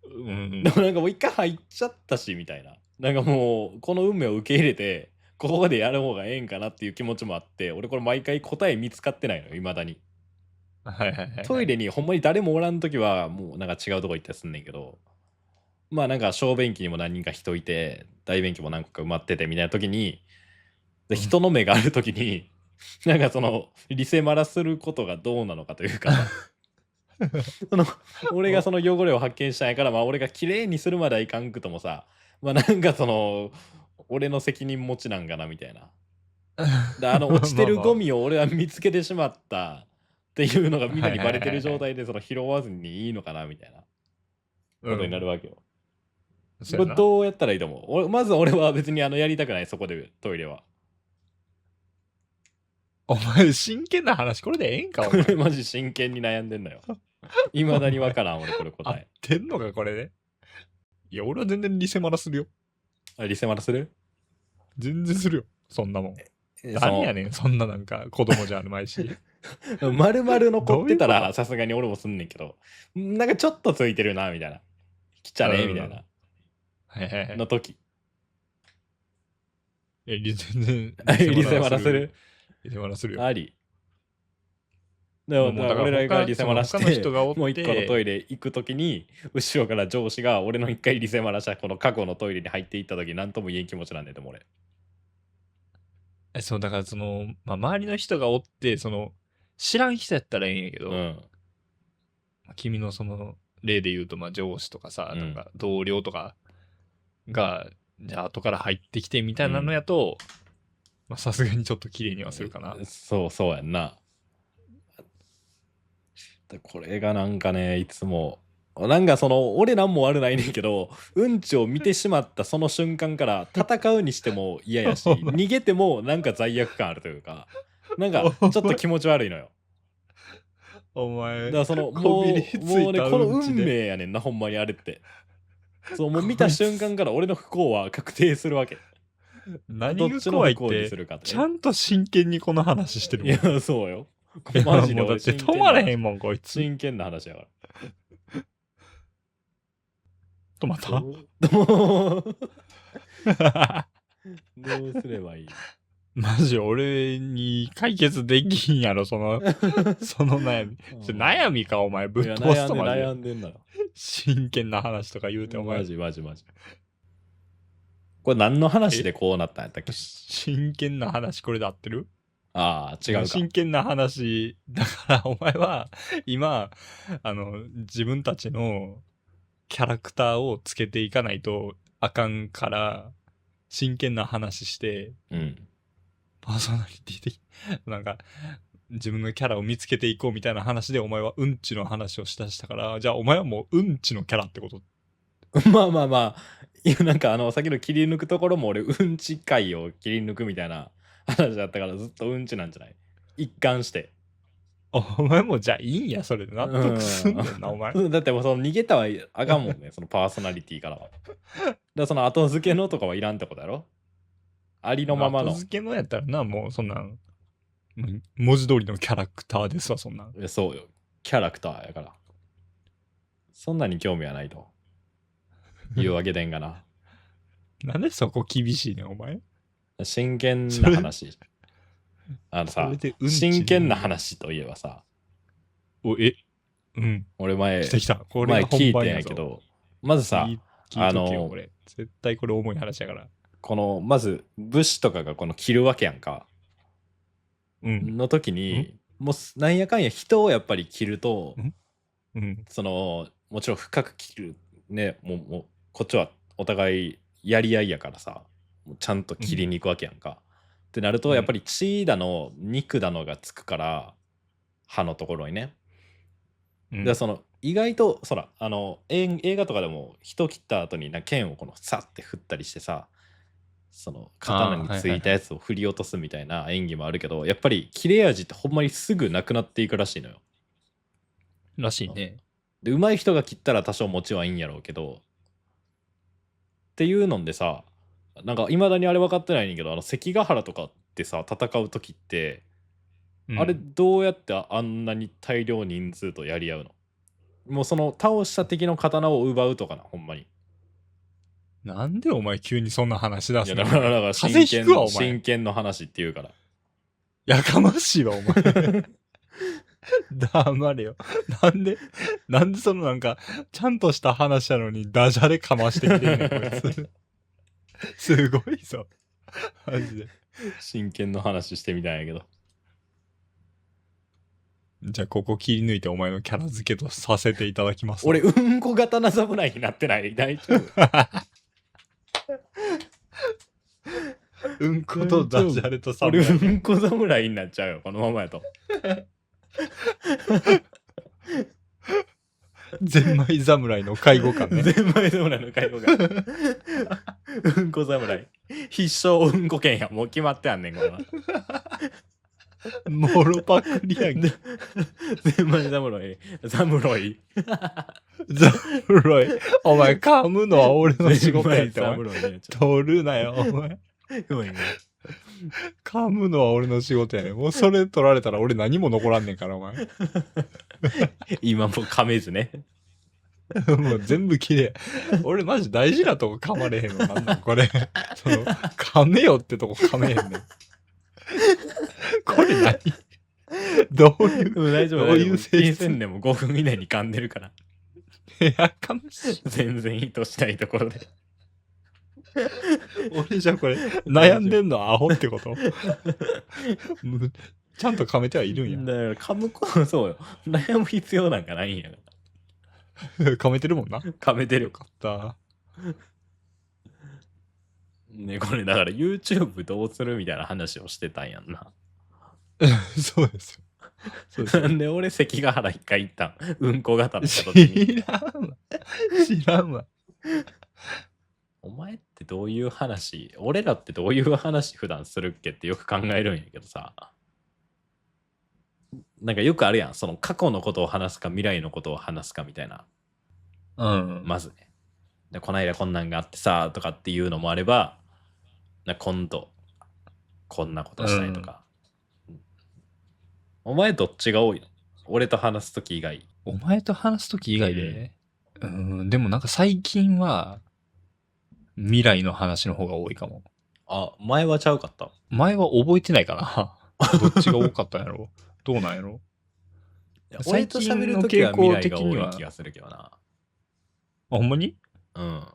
うんでもなんかもう一回入っちゃったしみたいな、なんかもうこの運命を受け入れてここでやる方がええんかなっていう気持ちもあって、俺これ毎回答え見つかってないのよ、未だに。はいはいはいはい。トイレにほんまに誰もおらん時はもうなんか違うとこ行ったりすんねんけど、まあなんか小便器にも何人か人いて大便器も何個か埋まっててみたいな時に、で人の目がある時になんかそのリセマラすることがどうなのかというかさその俺がその汚れを発見したんやから、まあ俺が綺麗にするまではいかんくともさ、まあなんかその俺の責任持ちなんかなみたいな。で落ちてるゴミを俺は見つけてしまったっていうのがみんなにバレてる状態でその拾わずにいいのかなみたいなことになるわけよ。これどうやったらいいと思う？まず俺は別にやりたくない、そこでトイレは。お前真剣な話これでええんかおこ前。れマジ真剣に悩んでんのよ。いまだにわからん俺これ合答っえ。てんのかこれね。いや俺は全然リセマラするよ。リセマラする？全然するよ。そんなもん。そ何やねんそんななんか子供じゃあるまいし。丸々残ってたどういうこらさすがに俺もすんねんけど、なんかちょっとついてるなみたいな、来ちゃねみたいなはいはいはい。の時。全然リセマラする？リセマラするよ。あり。でももうだから俺らがリセマラし他のて人がおってもう一個のトイレ行く時に後ろから上司が俺の一回リセマラしたこの過去のトイレに入っていった時何とも言えん気持ちなんだよでも俺。そうだからまあ、周りの人がおって知らん人やったらええんやけど、君の例で言うとまあ上司とかさ、なんか同僚とかがじゃあ後から入ってきてみたいなのやと、まあさすがにちょっと綺麗にはするかな。そうやんな。これがなんかね、いつもなんか俺なんも悪ないねんけど、うんちを見てしまったその瞬間から戦うにしても嫌やし逃げてもなんか罪悪感あるというか、なんかちょっと気持ち悪いのよ。お前だからもうねこの運命やねんな、ほんまにあれって。そうもう見た瞬間から俺の不幸は確定するわけ。何が怖いってちゃんと真剣にこの話してるもん。いやそうよ。マジでだって止まれへんもんこいつ。真剣な話やから。止まった？どうすればいい？マジ俺に解決できんやろその悩み。悩みかお前ぶっ飛ばすとマジで。悩んでんのよ。真剣な話とか言うてお前。マジ。これ何の話でこうなったんやったっけ？真剣な話これで合ってる？ああ違うか。真剣な話だからお前は今自分たちのキャラクターをつけていかないとあかんから真剣な話して、パーソナリティ的なんか自分のキャラを見つけていこうみたいな話でお前はうんちの話をしだしたから、じゃあお前はもううんちのキャラってこと？まあいやなんかさっきの切り抜くところも俺うんち界を切り抜くみたいな話だったからずっとうんちなんじゃない？一貫して。お前もじゃあいいんやそれで納得すんねんなお前。だってもう逃げたはあかんもんねそのパーソナリティからは。だからその後付けのとかはいらんってことやろ？ありのままの。後付けのやったらなもうそんなん文字通りのキャラクターですわそんなん。そうよキャラクターやから。そんなに興味はないというわけでんがな。なんでそこ厳しいねんお前。真剣な話。さ、真剣な話といえばさ、俺前聞いてんやけど、まずさ、これ絶対これ重い話やから。このまず武士とかがこの着るわけやんか、の時に、もうなんやかんや人をやっぱり着ると、もちろん深く着るね、もうこっちはお互いやり合いやからさ、ちゃんと切りに行くわけやんか。ってなるとやっぱり血だの肉だのがつくから歯のところにね。で意外と映画とかでも人切った後に剣をサッて振ったりしてさ、刀についたやつを振り落とすみたいな演技もあるけど、やっぱり切れ味ってほんまにすぐなくなっていくらしいのよ。らしいね。で上手い人が切ったら多少持ちはいいんやろうけどっていうのでさ、なんかいまだにあれ分かってないねんけど、関ヶ原とかってさ戦う時ってあれどうやってあんなに大量人数とやり合うの？もうその倒した敵の刀を奪うとかな、ほんまに。なんでお前急にそんな話出すの？だから風邪ひくわ、お前。真剣の話って言うから。やかましいわ、お前。黙れよ。なんでそのなんか、ちゃんとした話なのにダジャレかましてきてんねん、こいつ。すごいぞ。マジで。真剣の話してみたんやけど。じゃあここ切り抜いてお前のキャラ付けとさせていただきます。俺、うんこ刀侍になってない？大丈夫？うんことダジャレと俺、うんこ侍になっちゃうよ、このままやと。ゼンマイ侍の介護官ね。ゼンマイ侍の介護官。うんこ侍。必勝うんこ剣や。もう決まってあんねん、これは。モロパクリやんけ。ゼンマイ侍。侍。侍。お前噛むのは俺の仕事やって。取るなよ、お前。噛むのは俺の仕事やねん。もうそれ取られたら俺何も残らんねんから、お前。今も噛めずね。もう全部綺麗。俺マジ大事なとこ噛まれへんの。なんなんこれ。その、噛めよってとこ噛めへんねん。これ何？どういう、大丈夫、どういう性質でも5分以内に噛んでるから。やかましい。全然意図したいところで。俺じゃこれ、悩んでんのアホってこと？ちゃんと噛めてはいるんや。だから噛むことそうよ。悩む必要なんかないんやから。噛めてるもんな。噛めてる。よかった。ね、これだから YouTube どうするみたいな話をしてたんやんな。そうですよ。そうですよ。なんで俺関ヶ原一回行ったん？うんこ型のこと知らんわ。知らんわ。お前ってどういう話、俺らってどういう話普段するっけってよく考えるんやけどさ。なんかよくあるやん。その過去のことを話すか未来のことを話すかみたいな。うん。まずね。でこないだこんなんがあってさとかっていうのもあれば、今度こんなことしたいとか、お前どっちが多いの？俺と話すとき以外。お前と話すとき以外で、でもなんか最近は未来の話の方が多いかも。あ、前はちゃうかった？前は覚えてないかな。どっちが多かったんやろ。どうなんやろ。最近の傾向的には気がするけどな。あ、ほんまに？うん。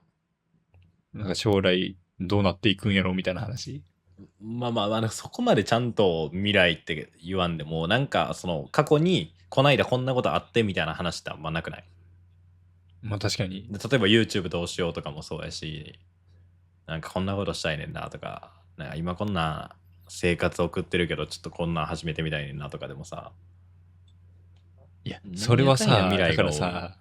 なんか将来どうなっていくんやろみたいな話。まあ、そこまでちゃんと未来って言わんでも、なんかその過去にこないだこんなことあってみたいな話ってあんまなくない？まあ確かに。例えば YouTube どうしようとかもそうやし、なんかこんなことしたいねんなとか、なんか今こんな生活送ってるけどちょっとこんなん始めてみたいねんなとかでもさ。いや、それはさ、未来だからさ、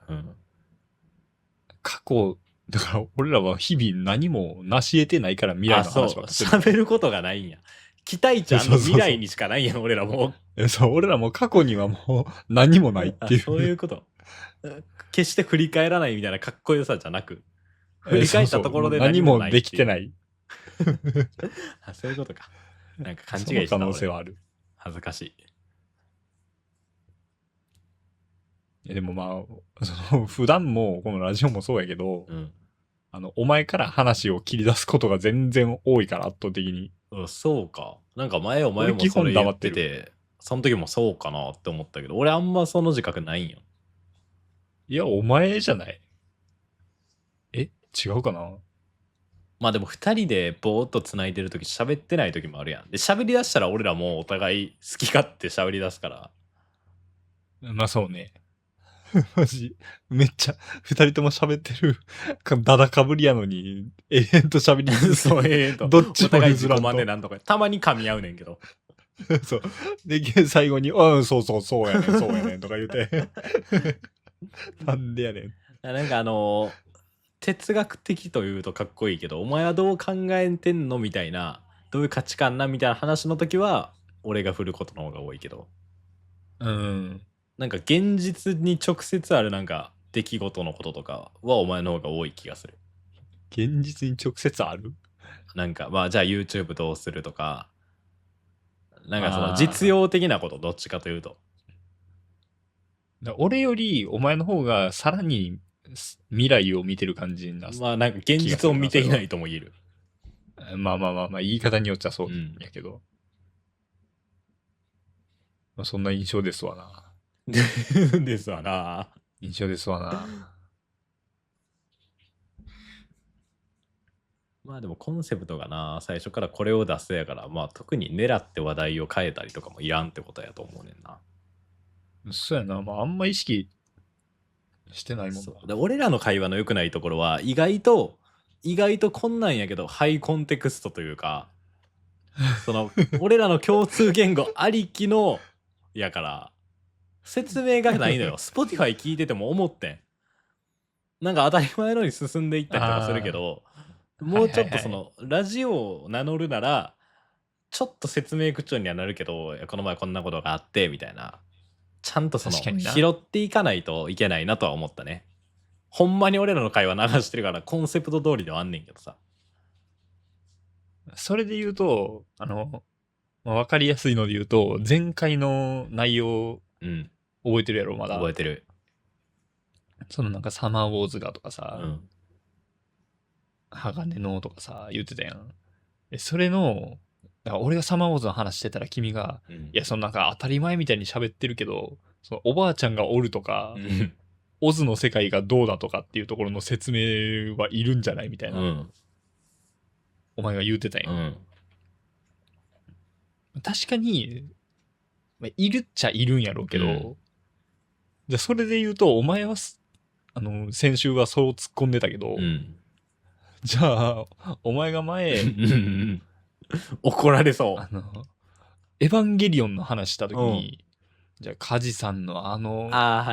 過去、だから俺らは日々何も成し得てないから未来の話ばっかり喋ることがないんや。期待値あんの未来にしかないんやん、俺らも。そう、俺らも過去にはもう何もないっていう。そういうこと。決して振り返らないみたいなかっこよさじゃなく、振り返ったところで何もできてない。あ、そういうことか。なんか勘違いした。可能性はある。恥ずかしい。でもまあ、普段もこのラジオもそうやけど、お前から話を切り出すことが全然多いから圧倒的に。そうか。なんかお前もそれ言ってて、その時もそうかなって思ったけど、俺あんまその自覚ないんよ。いや、お前じゃない。違うかな。まあでも2人でぼーっと繋いでる時喋ってない時もあるやん。で、喋り出したら俺らもお互い好き勝手喋り出すから。まあそうね。マジ、めっちゃ、2人とも喋ってる、だだかぶりやのに、永遠と喋り続ける。そう、永遠と。どっちも譲らんと。お互い自己満でなんとか。たまに噛み合うねんけど。そう。で、最後に、そうやねんとか言うて。なんでやねん。なんか哲学的というとかっこいいけど、お前はどう考えてんのみたいな、どういう価値観なみたいな話の時は、俺が振ることの方が多いけど。なんか現実に直接あるなんか出来事のこととかはお前の方が多い気がする。現実に直接ある？なんかまあじゃあ YouTube どうするとか、なんかその実用的なこと、どっちかというと。俺よりお前の方がさらに未来を見てる感じになる。まあなんか現実を見ていないとも言える。まあまあまあまあ、言い方によっちゃそうやけど。まあ、そんな印象ですわな。ですわな。印象ですわな。まあでもコンセプトがな、最初からこれを出すやから、まあ特に狙って話題を変えたりとかもいらんってことやと思うねんな。そうやな。まああんま意識してないもんな。で俺らの会話の良くないところは、意外とこんなんやけど、ハイコンテクストというか、その、俺らの共通言語ありきの、やから、説明がないのよ。Spotify 聞いてても思ってん。なんか当たり前のように進んでいったりとかするけど、もうちょっとその、ラジオを名乗るなら、ちょっと説明口調にはなるけど、この前こんなことがあって、みたいな。ちゃんとその、拾っていかないといけないなとは思ったね。ほんまに俺らの会話流してるから、コンセプト通りではあんねんけどさ。それで言うと、まあ、分かりやすいので言うと、前回の内容、覚えてるやろ、まだ。覚えてる。そのなんかサマーウォーズがとかさ、鋼のとかさ、言ってたやん。それの、だから俺がサマーウォーズの話してたら君が、いや、そのなんか当たり前みたいに喋ってるけど、そのおばあちゃんがおるとか、オズの世界がどうだとかっていうところの説明はいるんじゃないみたいな、お前が言うてたやん。確かに、まあ、いるっちゃいるんやろうけど、じゃあそれで言うと、お前は、先週はそう突っ込んでたけど、じゃあ、お前が前、怒られそう。エヴァンゲリオンの話したときに、じゃあ、カジさんのは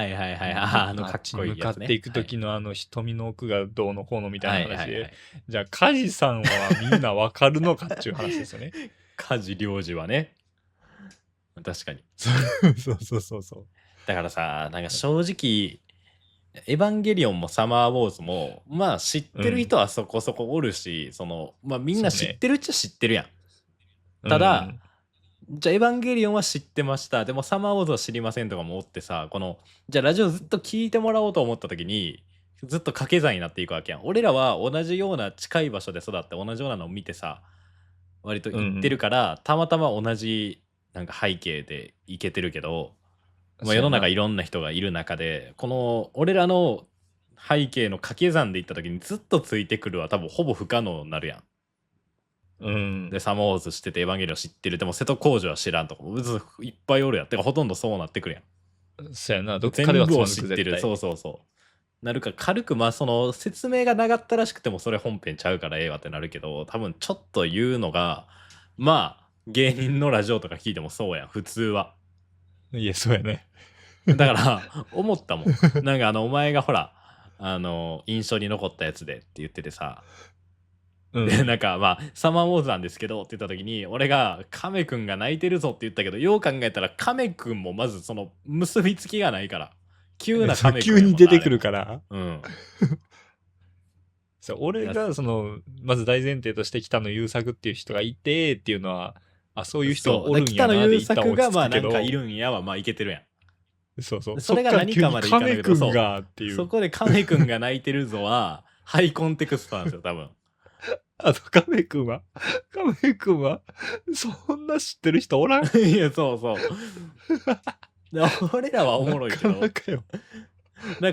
いはいはい、かっこいいやつね。向かっていく時の瞳の奥がどうのこうのみたいな話で、じゃあ、カジさんはみんなわかるのかっていう話ですよね。梶良治はね。確かに。そう。だからさ、なんか正直、エヴァンゲリオンもサマーウォーズも、まあ知ってる人はそこそこおるし、まあみんな知ってるっちゃ知ってるやん。ただ、じゃあエヴァンゲリオンは知ってました。でもサマーウォーズは知りませんとかもおってさ、じゃあラジオずっと聞いてもらおうと思った時に、ずっと掛け算になっていくわけやん。俺らは同じような近い場所で育って同じようなのを見てさ、割と言ってるから、たまたま同じなんか背景でいけてるけど、まあ、世の中いろんな人がいる中で、この俺らの背景の掛け算でいった時にずっとついてくるは多分ほぼ不可能になるやん。で、サマーウォーズ知っててエヴァンゲリオン知ってる。でも瀬戸康史は知らんとか、いっぱいおるやん。てかほとんどそうなってくるやん。そうやな、どっかでは全部を知ってる。そう。なるか軽く、まあその説明が長ったらしくてもそれ本編ちゃうからええわってなるけど、多分ちょっと言うのが、まあ芸人のラジオとか聞いてもそうやん、普通は。いや、そうやね。だから思ったもん。なんかお前がほら、印象に残ったやつでって言っててさ、でなんかまあサマーウォーズなんですけどって言った時に、俺がカメくんが泣いてるぞって言ったけど、よう考えたらカメくんもまずその結びつきがないから、急なカメくん急に出てくるから。そう、俺がまず大前提として北野優作っていう人がいてっていうのは、あ、そういう人おるんやなで一旦落ち着くけど、北野優作がまあなんかいるんやはまあいけてるやん。そう。それが何かまでいかないけど、そこでカメくんが泣いてるぞは、ハイコンテクストなんですよ、多分。カメくんはそんな知ってる人おらんいや、そう。俺らはおもろいけど。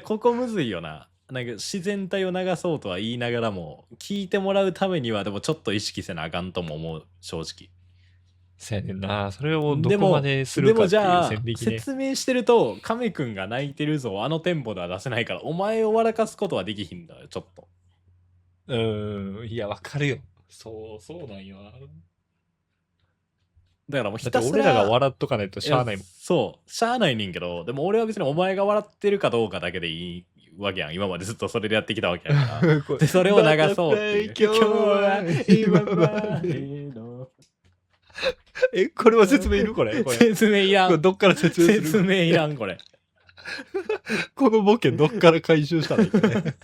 ここむずいよな。なんか自然体を流そうとは言いながらも、聞いてもらうためにはでもちょっと意識せなあかんとも思う、正直。そうやねんな。それをどこまでするかっていう線引きね。説明してると、カメくんが泣いてるぞ、あのテンポでは出せないから、お前を笑かすことはできひんだよ、ちょっと。いや、わかるよ。そうなんよな。だからもうひたすら俺らが笑っとかないとしゃあないもん。そう、しゃあないねんけど、でも俺は別にお前が笑ってるかどうかだけでいいわけやん。今までずっとそれでやってきたわけやから。で、それを流そうっていう。今日は今までの。これは説明いるこれ。説明いらん。どっから説明する？説明いらん、これ。このボケどっから回収したのかね。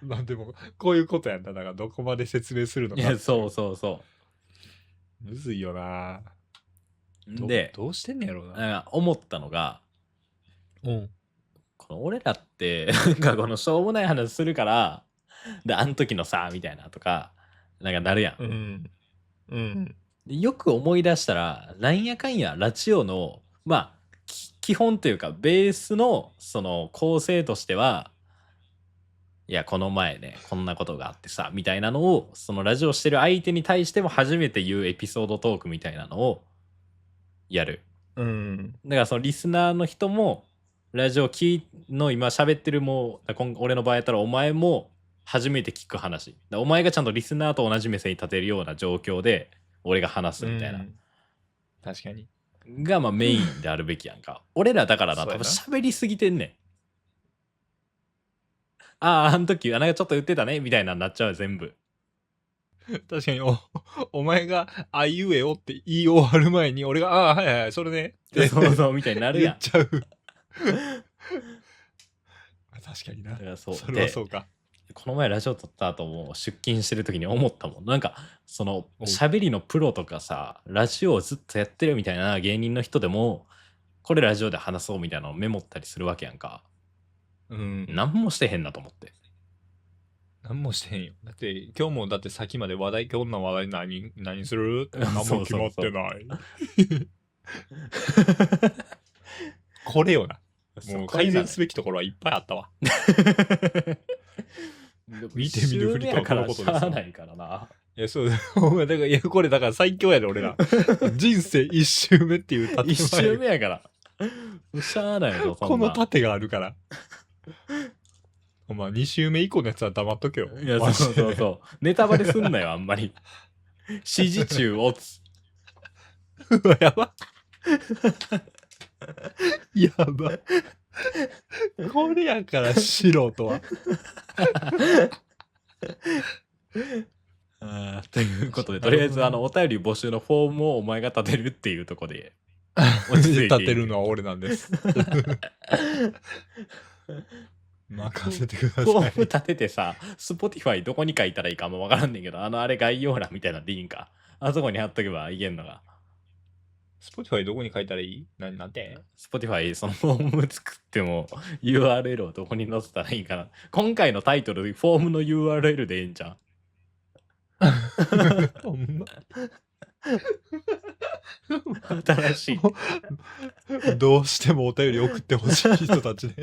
まあでも、こういうことやんだ。だからどこまで説明するのか。いや、そうそうそむずいよな。う。で、どうしてんねやろうな。なんか思ったのが、うん。この俺らって、なんかこのしょうもない話するから、で、あの時のさ、みたいなとか、なんかなるやん。うん。うん。でよく思い出したら、なんやかんやラジオの、まあ、基本というか、ベースのその構成としては、いや、この前ね、こんなことがあってさ、みたいなのを、そのラジオしてる相手に対しても初めて言うエピソードトークみたいなのをやる。うん。だからそのリスナーの人も、ラジオの今喋ってる俺の場合やったらお前も初めて聞く話。お前がちゃんとリスナーと同じ目線に立てるような状況で、俺が話すみたいな。確かに。がまあメインであるべきやんか。俺らだからな、多分そうやな喋りすぎてんねん。ああ、あの時、なんかちょっと言ってたね、みたいなになっちゃう全部。確かにお前があいうえおって言い終わる前に俺がああはいはいそれねってそうそう、みたいになるやん。言っちゃう。確かにな。だからそう。それはそうか。この前ラジオ撮った後も出勤してる時に思ったもん。なんか、その、おう喋りのプロとかさ、ラジオをずっとやってるみたいな芸人の人でも、これラジオで話そうみたいなのをメモったりするわけやんか。うん。何もしてへんなと思って。何もしてへんよ。だって今日もだって先まで今日の話題何するって何も決まってない。これよな。もう改善すべきところはいっぱいあったわ。見て見ぬふりとはこのことですわ。しゃあないからな。いや、そうだ。お前、だから、いや、これ、だから最強やで、俺ら。人生一周目っていう建前。一周目やから。しゃあないぞ、そんな。この盾があるから。お前、二周目以降のやつは黙っとけよ。いや、そうそうそう。ネタバレすんなよ、あんまり。指示中をつ。うわ、やば。やば。これやから素人は。ということで、とりあえずお便り募集のフォームをお前が立てるっていうところで落ち着いて立てるのは俺なんです。任せてください。フォーム立ててさ、Spotify どこに書いたらいいかもわからんねんけど、あれ概要欄みたいなんでいいんか。あそこに貼っとけばいけんのが。Spotify どこに書いたらいい？なんて？ Spotify そのフォーム作っても URL をどこに載せたらいいかな。今回のタイトル、フォームの URL でええんじゃん。ほんま。新しい。どうしてもお便り送ってほしい人たちね。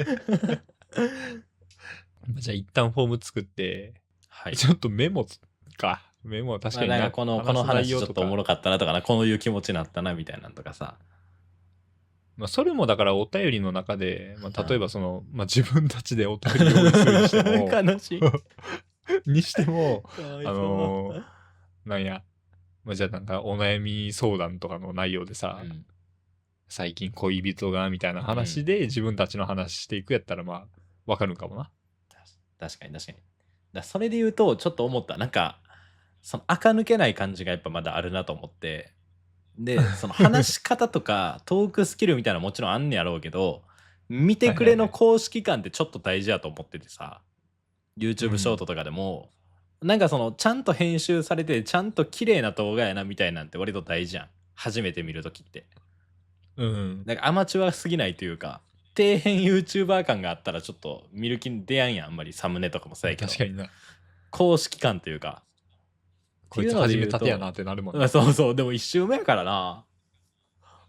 じゃあ一旦フォーム作って、はい。ちょっとメモか。メモは確かになんかこの話ちょっとおもろろかったなとかな、こういう気持ちになったなみたいなのとかさ。まあそれもだからお便りの中で、まあ、例えばその、まあ自分たちでお便り用意するにしても、悲しい。にしても、ーなんや、まあ、じゃあなんかお悩み相談とかの内容でさ、最近恋人がみたいな話で自分たちの話していくやったらまあわかるんかもな。確かに確かに。それで言うとちょっと思った。なんか、その垢抜けない感じがやっぱまだあるなと思って。で、その話し方とかトークスキルみたいなのもちろんあんねやろうけど、見てくれの公式感ってちょっと大事やと思っててさ、YouTube ショートとかでも、なんかそのちゃんと編集されてちゃんと綺麗な動画やなみたいなんて割と大事やん。初めて見るときって。なんかアマチュアすぎないというか、底辺 YouTuber 感があったらちょっと見る気に出やんやん、あんまりサムネとかもそうやけど。確かにな。公式感というか。こいつ初めたてやなってなるもんね。そうそう、でも一周目やからな。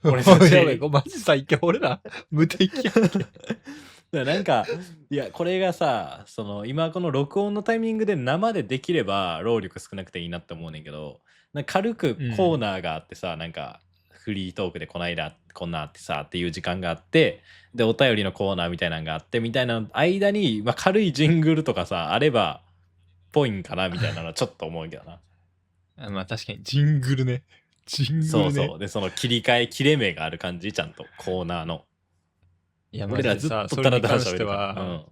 俺たちやばい、マジ最強俺ら無敵やんけ。なんか、いや、これがさ、今この録音のタイミングで生でできれば労力少なくていいなって思うねんけど、なんか軽くコーナーがあってさ、なんかフリートークでこないだこんなあってさっていう時間があって、でお便りのコーナーみたいなのがあってみたいな間に、まあ、軽いジングルとかさあればぽいんかなみたいなのはちょっと思うけどな。まあ確かにジングルね。ジングルね。そうそう。でその切れ目がある感じ、ちゃんとコーナーの。いや俺らずっとたらたら喋るから。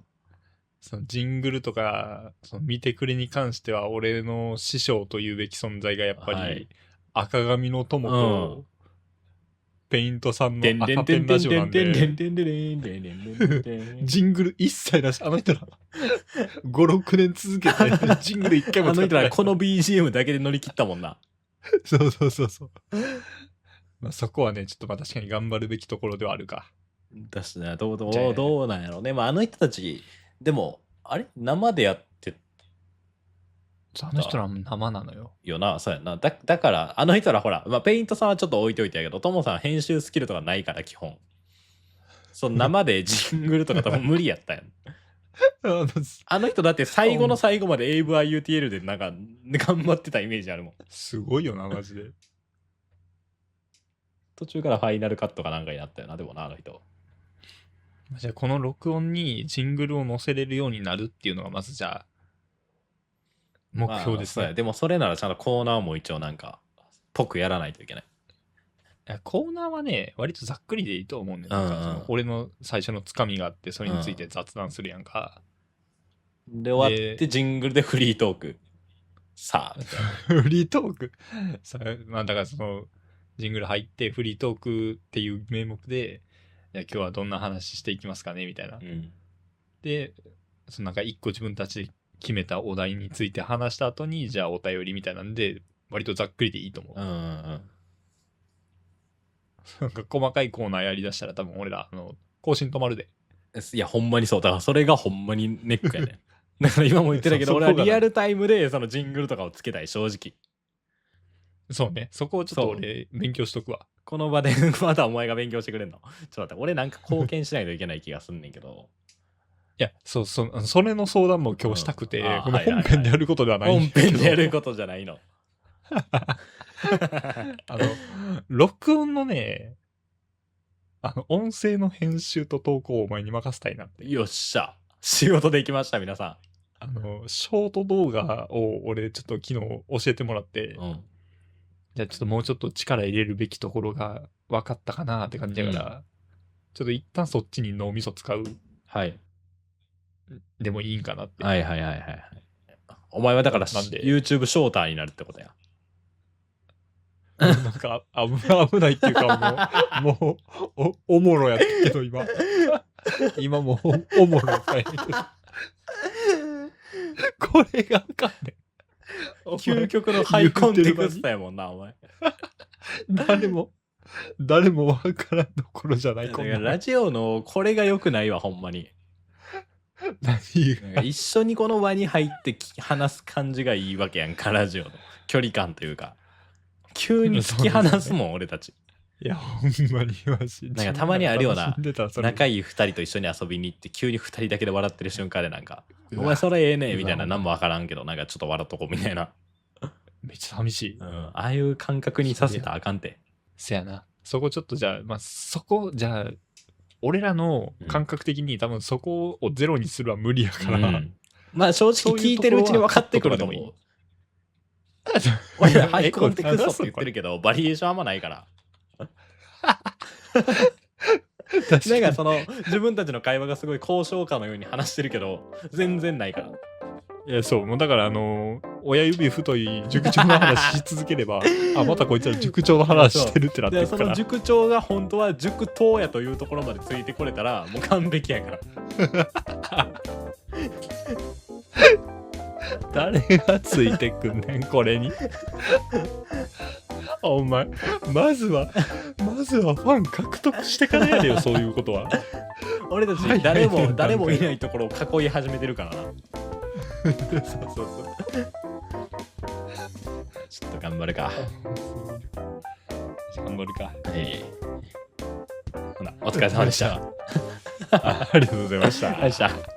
そのジングルとかその見てくれに関しては俺の師匠というべき存在がやっぱり、赤髪の友と、ペイントさんのでんでん赤ペンでんでんでラジオなんんで、でんでんでんでんでんでんでんでんでん。ジングル一切なし、あの人ら、5、6年続けて、ジングル一回もあの使ってない。人らこの BGM だけで乗り切ったもんな。そうそうそうそう。まあそこはね、ちょっとまあ確かに頑張るべきところではあるか。だしね、どじゃあうなんやろうね。まああの人たち、でも、あれ生でやってあの人らも生なのよ。よな、そうやな。だから、あの人らほら、まあ、ペイントさんはちょっと置いといてやけど、トモさん編集スキルとかないから、基本。その生でジングルとか多分無理やったやん。あの人だって最後の最後まで AVIUTL でなんか頑張ってたイメージあるもん。すごいよな、マジで。途中からファイナルカットかなんかになったよな、でもな、あの人。じゃあこの録音にジングルを載せれるようになるっていうのがまずじゃあ目標ですね。でもそれならちゃんとコーナーも一応なんかぽくやらないといけない。いやコーナーはね、割とざっくりでいいと思うんだよ。なんかその俺の最初のつかみがあって、それについて雑談するやんか。で、終わってジングルでフリートーク。さあ、フリートークさあ、まあだからその、ジングル入ってフリートークっていう名目で、いや今日はどんな話していきますかねみたいな。で、そのなんか一個自分たちで決めたお題について話した後に、じゃあお便りみたいなんで、割とざっくりでいいと思う。なんか細かいコーナーやりだしたら多分俺ら、更新止まるで。いや、ほんまにそう。だからそれがほんまにネックやね。だから今も言ってたけど、俺はリアルタイムでそのジングルとかをつけたい、正直。そうね。そこをちょっと俺勉強しとくわ。この場でまたお前が勉強してくれんの。ちょっと待って、俺なんか貢献しないといけない気がすんねんけど。いや、それの相談も今日したくて、この本編でやることではないんだけど。本編でやることじゃないの。録音のね、音声の編集と投稿をお前に任せたいなって。よっしゃ。仕事できました、皆さん。ショート動画を俺ちょっと昨日教えてもらって、じゃあちょっともうちょっと力入れるべきところが分かったかなって感じだから、ちょっと一旦そっちに脳みそ使う。はい。でもいいんかなって。はい。お前はだから YouTube ショーターになるってことや。なんか危ないっていうかもうおもろやったけど今もうおもろやったんやけどこれがあかんねん。究極のハイコンテクストやもんな、お前。誰もわからんところじゃないかも。ラジオのこれが良くないわ、ほんまに。一緒にこの輪に入って話す感じがいいわけやんか、ラジオの距離感というか。急に突き放すもん、俺たち。いや、ほんまにマジなんかたまにあるような、仲いい2人と一緒に遊びに行って、急に2人だけで笑ってる瞬間でなんか、お前それええねみたいな、なんもわからんけど、なんかちょっと笑っとこうみたいな。めっちゃ寂しい。ああいう感覚にさせたらあかんて。せやな。そこちょっとじゃあ、じゃあ、俺らの感覚的に多分そこをゼロにするは無理やから。まあ正直聞いてるうちに分かってくると思う。俺らハイコンテクストって言ってるけど、バリエーションあんまないから。なんかその自分たちの会話がすごい交渉家のように話してるけど、全然ないから。いや、そう、もうだから親指太い塾長の話し続ければ、またこいつら塾長の話してるってなってるから。その塾長が本当は塾頭やというところまでついてこれたら、もう完璧やから。誰がついてくんねん、これに。お前、まずはファン獲得してからやれよ、そういうことは。俺たち誰もいないところを囲い始めてるからな。そうちょっと頑張るか。ほな、お疲れ様でした。ありがとうございました。